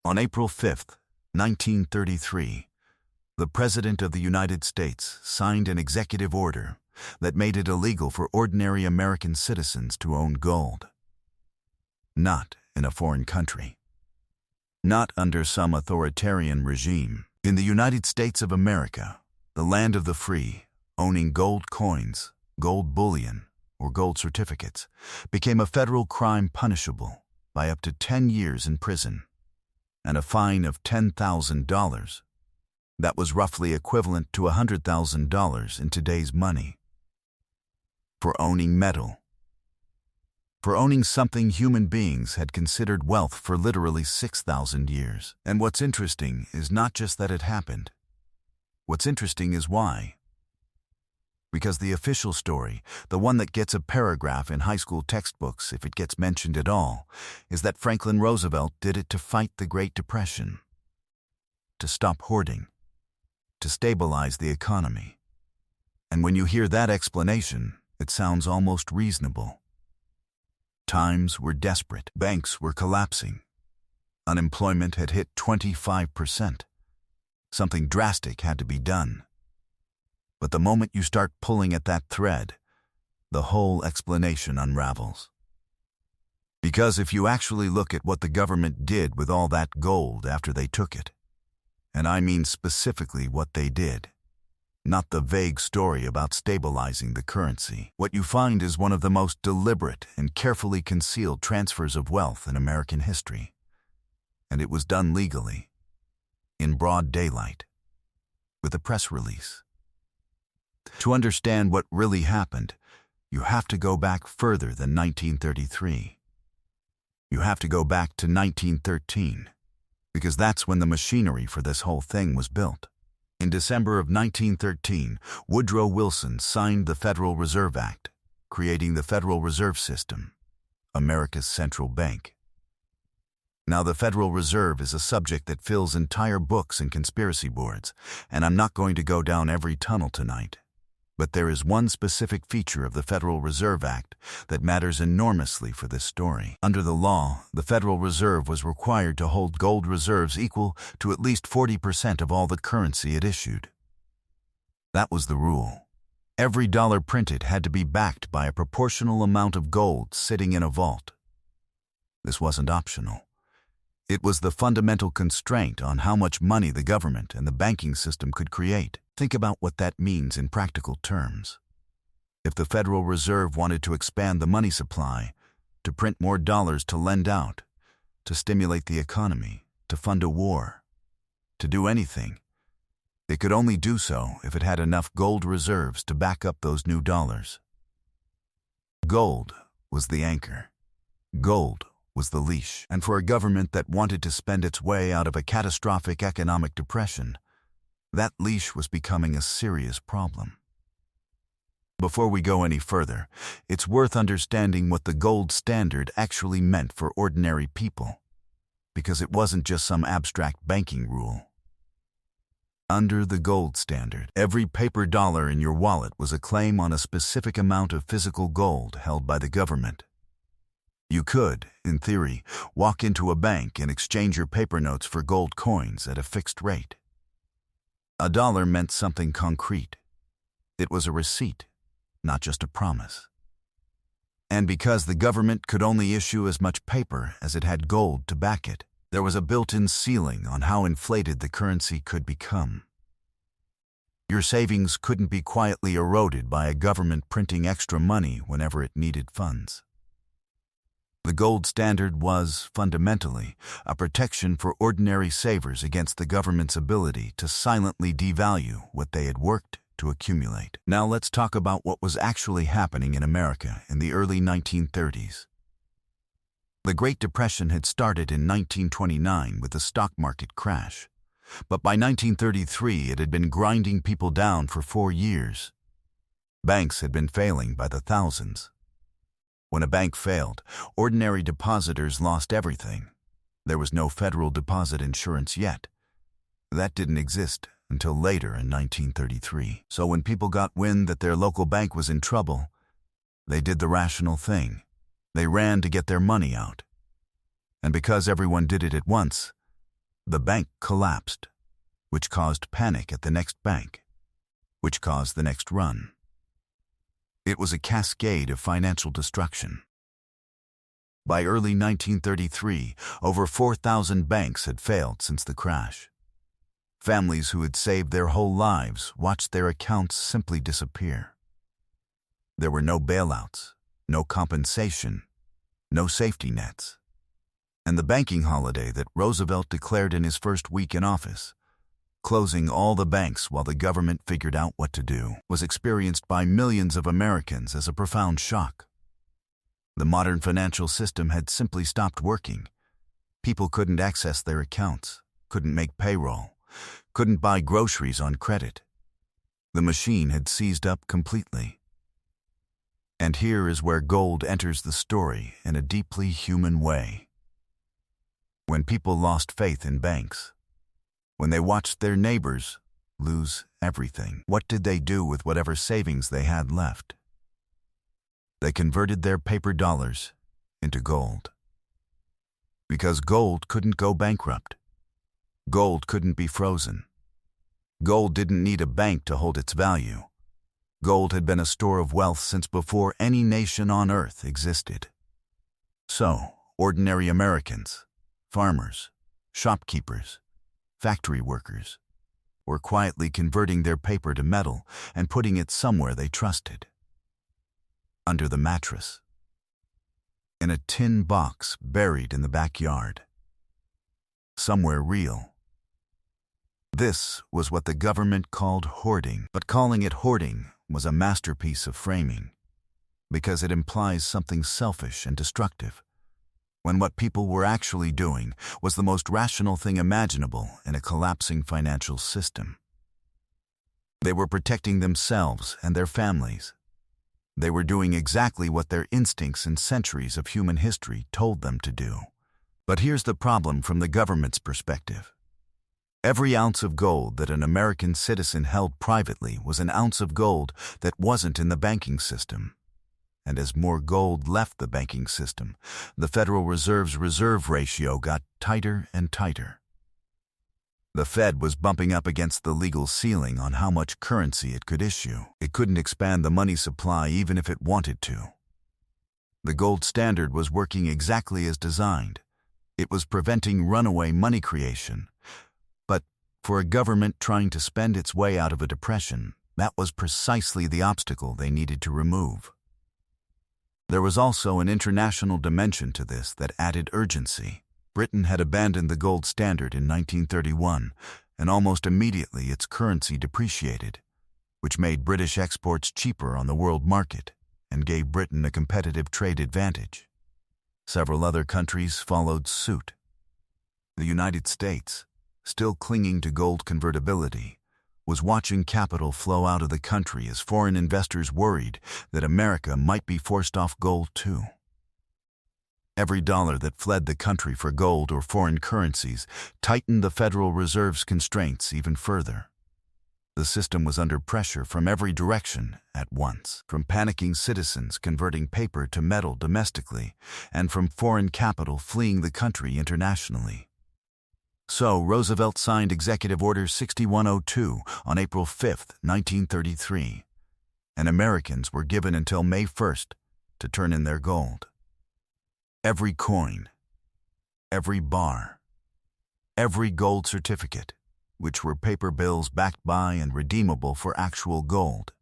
On April 5, 1933, the President of the United States signed an executive order that made it illegal for ordinary American citizens to own gold. Not in a foreign country. Not under some authoritarian regime. In the United States of America, the land of the free, owning gold coins, gold bullion, or gold certificates became a federal crime punishable by up to 10 years in prison and a fine of $10,000. That was roughly equivalent to $100,000 in today's money. For owning metal. For owning something human beings had considered wealth for literally 6,000 years. And what's interesting is not just that it happened. What's interesting is why. Because the official story, the one that gets a paragraph in high school textbooks if it gets mentioned at all, is that Franklin Roosevelt did it to fight the Great Depression, to stop hoarding, to stabilize the economy. And when you hear that explanation, it sounds almost reasonable. Times were desperate. Banks were collapsing. Unemployment had hit 25%. Something drastic had to be done. But the moment you start pulling at that thread, the whole explanation unravels. Because if you actually look at what the government did with all that gold after they took it, and I mean specifically what they did, not the vague story about stabilizing the currency, what you find is one of the most deliberate and carefully concealed transfers of wealth in American history. And it was done legally, in broad daylight, with a press release. To understand what really happened, you have to go back further than 1933. You have to go back to 1913, because that's when the machinery for this whole thing was built. In December of 1913, Woodrow Wilson signed the Federal Reserve Act, creating the Federal Reserve System, America's central bank. Now, the Federal Reserve is a subject that fills entire books and conspiracy boards, and I'm not going to go down every tunnel tonight. But there is one specific feature of the Federal Reserve Act that matters enormously for this story. Under the law, the Federal Reserve was required to hold gold reserves equal to at least 40% of all the currency it issued. That was the rule. Every dollar printed had to be backed by a proportional amount of gold sitting in a vault. This wasn't optional. It was the fundamental constraint on how much money the government and the banking system could create. Think about what that means in practical terms. If the Federal Reserve wanted to expand the money supply, to print more dollars to lend out, to stimulate the economy, to fund a war, to do anything, it could only do so if it had enough gold reserves to back up those new dollars. Gold was the anchor. Gold was the leash. And for a government that wanted to spend its way out of a catastrophic economic depression, that leash was becoming a serious problem. Before we go any further, it's worth understanding what the gold standard actually meant for ordinary people, because it wasn't just some abstract banking rule. Under the gold standard, every paper dollar in your wallet was a claim on a specific amount of physical gold held by the government. You could, in theory, walk into a bank and exchange your paper notes for gold coins at a fixed rate. A dollar meant something concrete. It was a receipt, not just a promise. And because the government could only issue as much paper as it had gold to back it, there was a built-in ceiling on how inflated the currency could become. Your savings couldn't be quietly eroded by a government printing extra money whenever it needed funds. The gold standard was, fundamentally, a protection for ordinary savers against the government's ability to silently devalue what they had worked to accumulate. Now let's talk about what was actually happening in America in the early 1930s. The Great Depression had started in 1929 with the stock market crash, but by 1933 it had been grinding people down for 4 years. Banks had been failing by the thousands. When a bank failed, ordinary depositors lost everything. There was no federal deposit insurance yet. That didn't exist until later in 1933. So when people got wind that their local bank was in trouble, they did the rational thing. They ran to get their money out. And because everyone did it at once, The bank collapsed, which caused panic at the next bank, which caused the next run. It was a cascade of financial destruction. By early 1933, over 4,000 banks had failed since the crash. Families who had saved their whole lives watched their accounts simply disappear. There were no bailouts, no compensation, no safety nets. And the banking holiday that Roosevelt declared in his first week in office, closing all the banks while the government figured out what to do, was experienced by millions of Americans as a profound shock. The modern financial system had simply stopped working. People couldn't access their accounts, couldn't make payroll, couldn't buy groceries on credit. The machine had seized up completely. And here is where gold enters the story in a deeply human way. When people lost faith in banks, when they watched their neighbors lose everything, what did they do with whatever savings they had left? They converted their paper dollars into gold. Because gold couldn't go bankrupt. Gold couldn't be frozen. Gold didn't need a bank to hold its value. Gold had been a store of wealth since before any nation on earth existed. So, ordinary Americans, farmers, shopkeepers, factory workers, were quietly converting their paper to metal and putting it somewhere they trusted. Under the mattress. In a tin box buried in the backyard. Somewhere real. This was what the government called hoarding, but calling it hoarding was a masterpiece of framing, because it implies something selfish and destructive, when what people were actually doing was the most rational thing imaginable in a collapsing financial system. They were protecting themselves and their families. They were doing exactly what their instincts and centuries of human history told them to do. But here's the problem from the government's perspective. Every ounce of gold that an American citizen held privately was an ounce of gold that wasn't in the banking system. And as more gold left the banking system, the Federal Reserve's reserve ratio got tighter and tighter. The Fed was bumping up against the legal ceiling on how much currency it could issue. It couldn't expand the money supply even if it wanted to. The gold standard was working exactly as designed. It was preventing runaway money creation. But for a government trying to spend its way out of a depression, that was precisely the obstacle they needed to remove. There was also an international dimension to this that added urgency. Britain had abandoned the gold standard in 1931, and almost immediately its currency depreciated, which made British exports cheaper on the world market and gave Britain a competitive trade advantage. Several other countries followed suit. The United States, still clinging to gold convertibility, was watching capital flow out of the country as foreign investors worried that America might be forced off gold too. Every dollar that fled the country for gold or foreign currencies tightened the Federal Reserve's constraints even further. The system was under pressure from every direction at once, from panicking citizens converting paper to metal domestically, and from foreign capital fleeing the country internationally. So Roosevelt signed Executive Order 6102 on April 5, 1933, and Americans were given until May 1st to turn in their gold. Every coin, every bar, every gold certificate, which were paper bills backed by and redeemable for actual gold.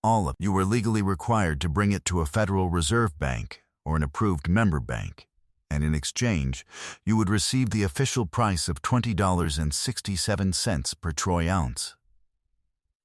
All of you were legally required to bring it to a Federal Reserve Bank or an approved member bank, and in exchange, you would receive the official price of $20.67 per troy ounce.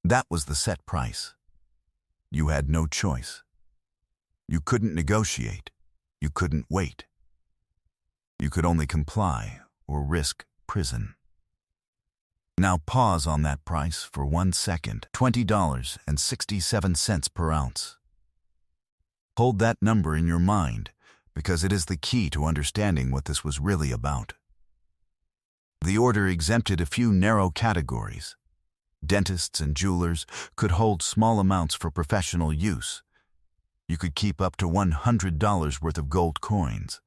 That was the set price. You had no choice. You couldn't negotiate. You couldn't wait. You could only comply or risk prison. Now pause on that price for 1 second. $20.67 per ounce. Hold that number in your mind, because it is the key to understanding what this was really about. The order exempted a few narrow categories. Dentists and jewelers could hold small amounts for professional use. You could keep up to $100 worth of gold coins,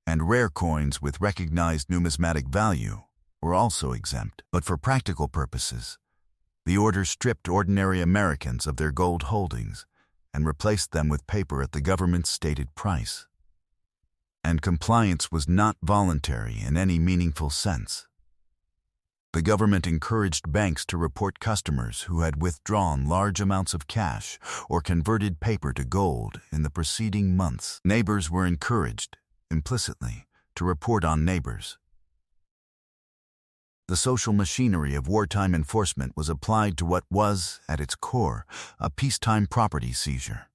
and rare coins with recognized numismatic value were also exempt. But for practical purposes, the order stripped ordinary Americans of their gold holdings and replaced them with paper at the government's stated price. And compliance was not voluntary in any meaningful sense. The government encouraged banks to report customers who had withdrawn large amounts of cash or converted paper to gold in the preceding months. Neighbors were encouraged, implicitly, to report on neighbors. The social machinery of wartime enforcement was applied to what was, at its core, a peacetime property seizure.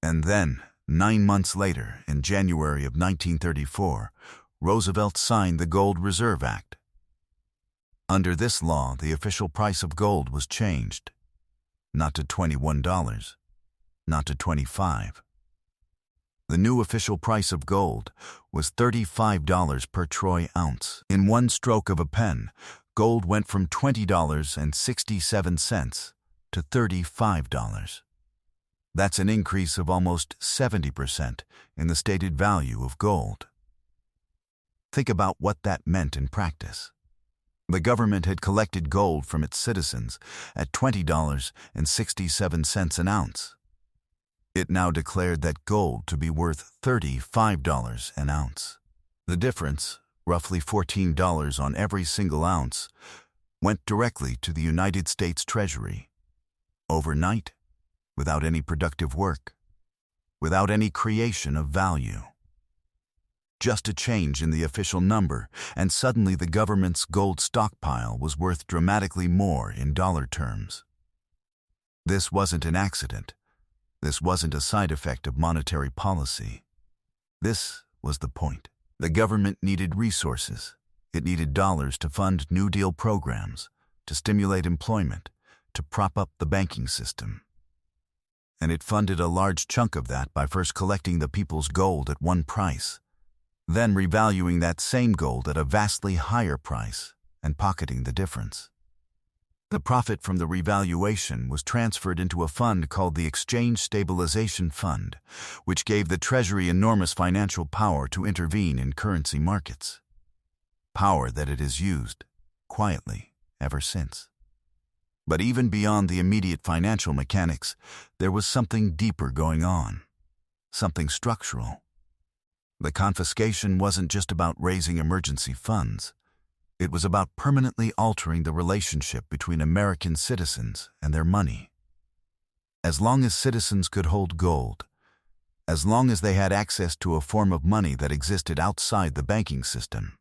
And then, 9 months later, in January of 1934, Roosevelt signed the Gold Reserve Act. Under this law, the official price of gold was changed, not to $21, not to $25. The new official price of gold was $35 per troy ounce. In one stroke of a pen, gold went from $20.67 to $35. That's an increase of almost 70% in the stated value of gold. Think about what that meant in practice. The government had collected gold from its citizens at $20.67 an ounce. It now declared that gold to be worth $35 an ounce. The difference, roughly $14 on every single ounce, went directly to the United States Treasury. Overnight, without any productive work, without any creation of value. Just a change in the official number, and suddenly the government's gold stockpile was worth dramatically more in dollar terms. This wasn't an accident. This wasn't a side effect of monetary policy. This was the point. The government needed resources. It needed dollars to fund New Deal programs, to stimulate employment, to prop up the banking system. And it funded a large chunk of that by first collecting the people's gold at one price, then revaluing that same gold at a vastly higher price and pocketing the difference. The profit from the revaluation was transferred into a fund called the Exchange Stabilization Fund, which gave the Treasury enormous financial power to intervene in currency markets. Power that it has used, quietly, ever since. But even beyond the immediate financial mechanics, there was something deeper going on, something structural. The confiscation wasn't just about raising emergency funds. It was about permanently altering the relationship between American citizens and their money. As long as citizens could hold gold, as long as they had access to a form of money that existed outside the banking system,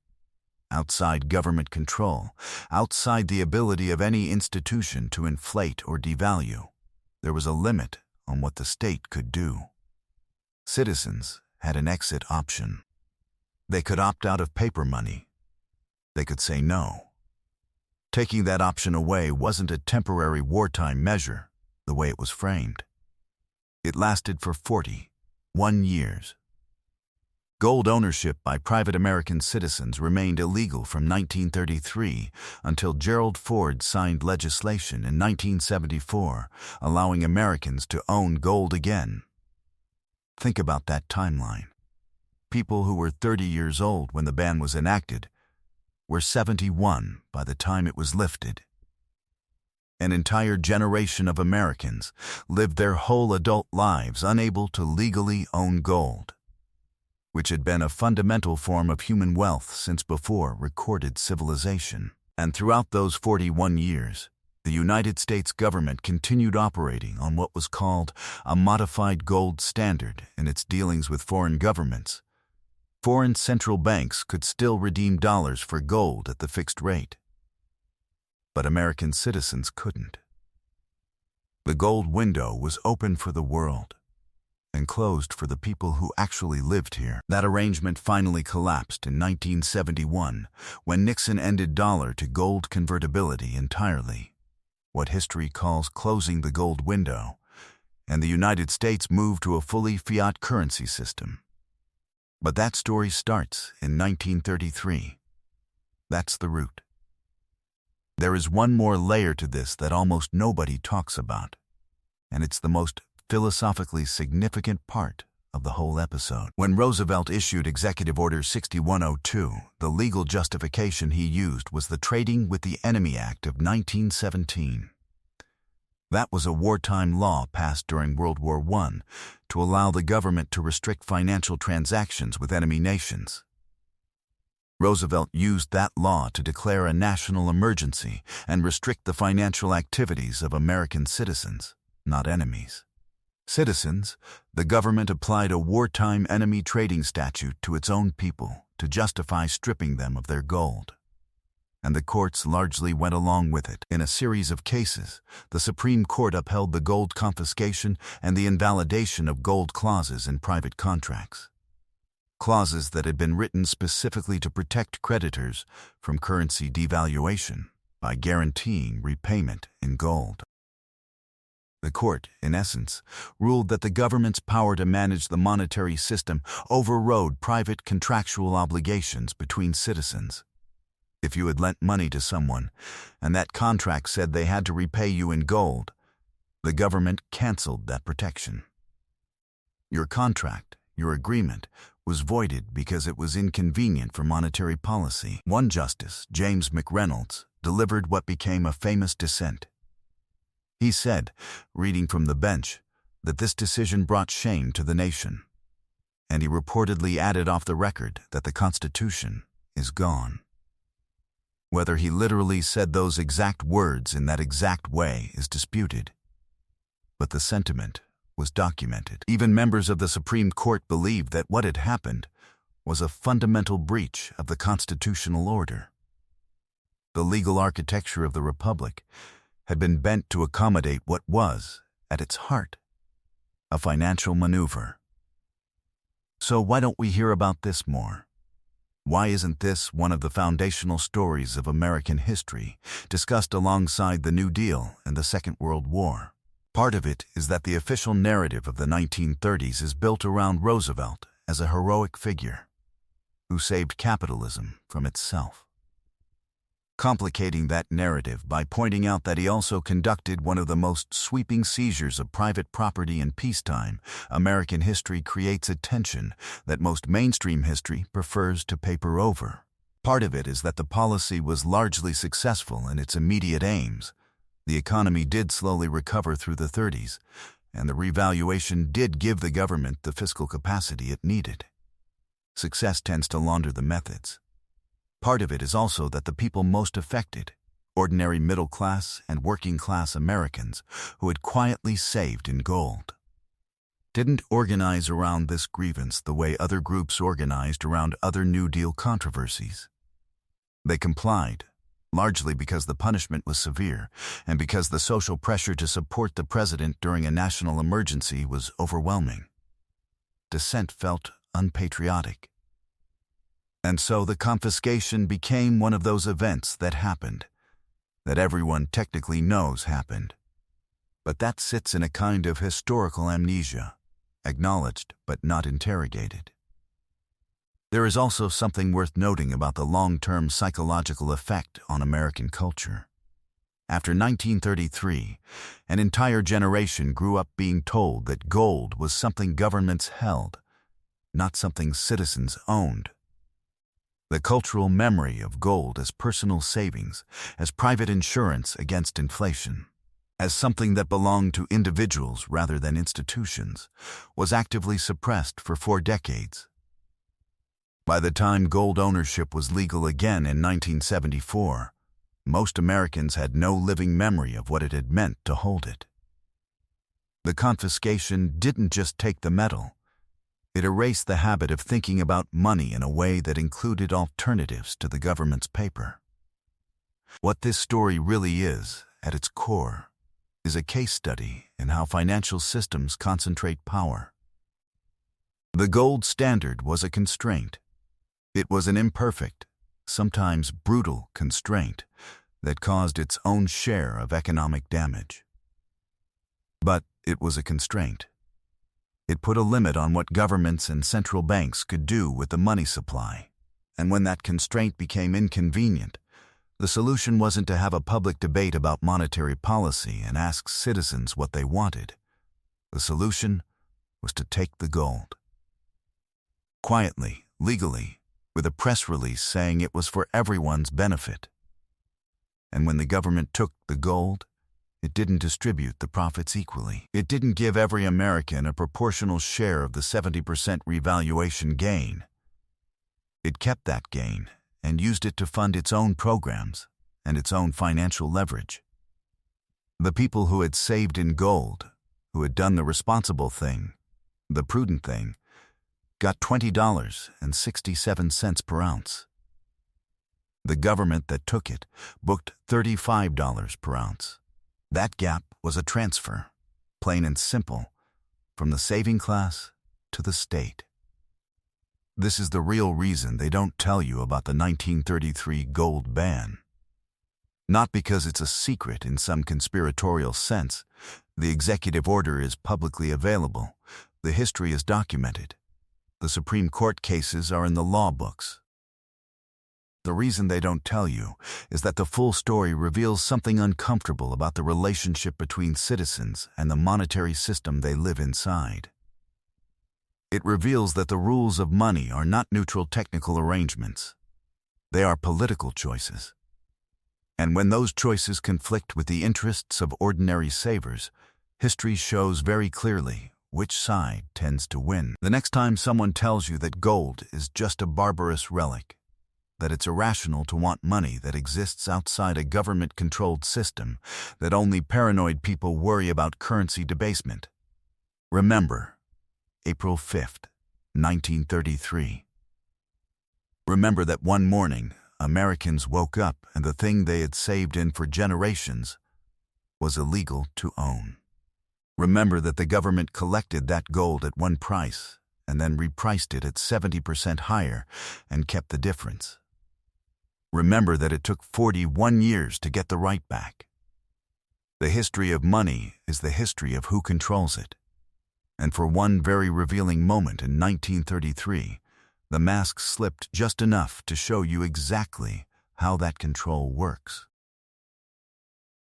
outside government control, outside the ability of any institution to inflate or devalue, there was a limit on what the state could do. Citizens had an exit option. They could opt out of paper money. They could say no. Taking that option away wasn't a temporary wartime measure, the way it was framed. It lasted for 41 years. Gold ownership by private American citizens remained illegal from 1933 until Gerald Ford signed legislation in 1974, allowing Americans to own gold again. Think about that timeline. People who were 30 years old when the ban was enacted were 71 by the time it was lifted. An entire generation of Americans lived their whole adult lives unable to legally own gold, which had been a fundamental form of human wealth since before recorded civilization. And throughout those 41 years, the United States government continued operating on what was called a modified gold standard in its dealings with foreign governments. Foreign central banks could still redeem dollars for gold at the fixed rate, but American citizens couldn't. The gold window was open for the world and closed for the people who actually lived here. That arrangement finally collapsed in 1971 when Nixon ended dollar-to-gold convertibility entirely, what history calls closing the gold window, and the United States moved to a fully fiat currency system. But that story starts in 1933. That's the root. There is one more layer to this that almost nobody talks about, and it's the most philosophically significant part of the whole episode. When Roosevelt issued Executive Order 6102, the legal justification he used was the Trading with the Enemy Act of 1917. That was a wartime law passed during World War I to allow the government to restrict financial transactions with enemy nations. Roosevelt used that law to declare a national emergency and restrict the financial activities of American citizens, not enemies. Citizens, the government applied a wartime enemy trading statute to its own people to justify stripping them of their gold. And the courts largely went along with it. In a series of cases, the Supreme Court upheld the gold confiscation and the invalidation of gold clauses in private contracts. Clauses that had been written specifically to protect creditors from currency devaluation by guaranteeing repayment in gold. The court, in essence, ruled that the government's power to manage the monetary system overrode private contractual obligations between citizens. If you had lent money to someone, and that contract said they had to repay you in gold, the government canceled that protection. Your contract, your agreement, was voided because it was inconvenient for monetary policy. One justice, James McReynolds, delivered what became a famous dissent. He said, reading from the bench, that this decision brought shame to the nation, and he reportedly added off the record that the Constitution is gone. Whether he literally said those exact words in that exact way is disputed, but the sentiment was documented. Even members of the Supreme Court believed that what had happened was a fundamental breach of the constitutional order. The legal architecture of the Republic had been bent to accommodate what was, at its heart, a financial maneuver. So why don't we hear about this more? Why isn't this one of the foundational stories of American history, discussed alongside the New Deal and the Second World War? Part of it is that the official narrative of the 1930s is built around Roosevelt as a heroic figure who saved capitalism from itself. Complicating that narrative by pointing out that he also conducted one of the most sweeping seizures of private property in peacetime, American history creates a tension that most mainstream history prefers to paper over. Part of it is that the policy was largely successful in its immediate aims. The economy did slowly recover through the 30s, and the revaluation did give the government the fiscal capacity it needed. Success tends to launder the methods. Part of it is also that the people most affected, ordinary middle-class and working-class Americans who had quietly saved in gold, didn't organize around this grievance the way other groups organized around other New Deal controversies. They complied, largely because the punishment was severe and because the social pressure to support the president during a national emergency was overwhelming. Dissent felt unpatriotic. And so the confiscation became one of those events that happened, that everyone technically knows happened. But that sits in a kind of historical amnesia, acknowledged but not interrogated. There is also something worth noting about the long-term psychological effect on American culture. After 1933, an entire generation grew up being told that gold was something governments held, not something citizens owned. The cultural memory of gold as personal savings, as private insurance against inflation, as something that belonged to individuals rather than institutions, was actively suppressed for 4 decades. By the time gold ownership was legal again in 1974, most Americans had no living memory of what it had meant to hold it. The confiscation didn't just take the metal. It erased the habit of thinking about money in a way that included alternatives to the government's paper. What this story really is, at its core, is a case study in how financial systems concentrate power. The gold standard was a constraint. It was an imperfect, sometimes brutal constraint that caused its own share of economic damage. But it was a constraint. It put a limit on what governments and central banks could do with the money supply. And when that constraint became inconvenient, the solution wasn't to have a public debate about monetary policy and ask citizens what they wanted. The solution was to take the gold. quietly, legally, with a press release saying it was for everyone's benefit. And when the government took the gold, it didn't distribute the profits equally. It didn't give every American a proportional share of the 70% revaluation gain. It kept that gain and used it to fund its own programs and its own financial leverage. The people who had saved in gold, who had done the responsible thing, the prudent thing, got $20.67 per ounce. The government that took it booked $35 per ounce. That gap was a transfer, plain and simple, from the saving class to the state. This is the real reason they don't tell you about the 1933 gold ban. Not because it's a secret in some conspiratorial sense. The executive order is publicly available. The history is documented. The Supreme Court cases are in the law books. The reason they don't tell you is that the full story reveals something uncomfortable about the relationship between citizens and the monetary system they live inside. It reveals that the rules of money are not neutral technical arrangements. They are political choices. And when those choices conflict with the interests of ordinary savers, history shows very clearly which side tends to win. The next time someone tells you that gold is just a barbarous relic, that it's irrational to want money that exists outside a government-controlled system, that only paranoid people worry about currency debasement, remember April 5th, 1933. Remember that one morning, Americans woke up and the thing they had saved in for generations was illegal to own. Remember that the government collected that gold at one price and then repriced it at 70% higher and kept the difference. Remember that it took 41 years to get the right back. The history of money is the history of who controls it. And for one very revealing moment in 1933, the mask slipped just enough to show you exactly how that control works.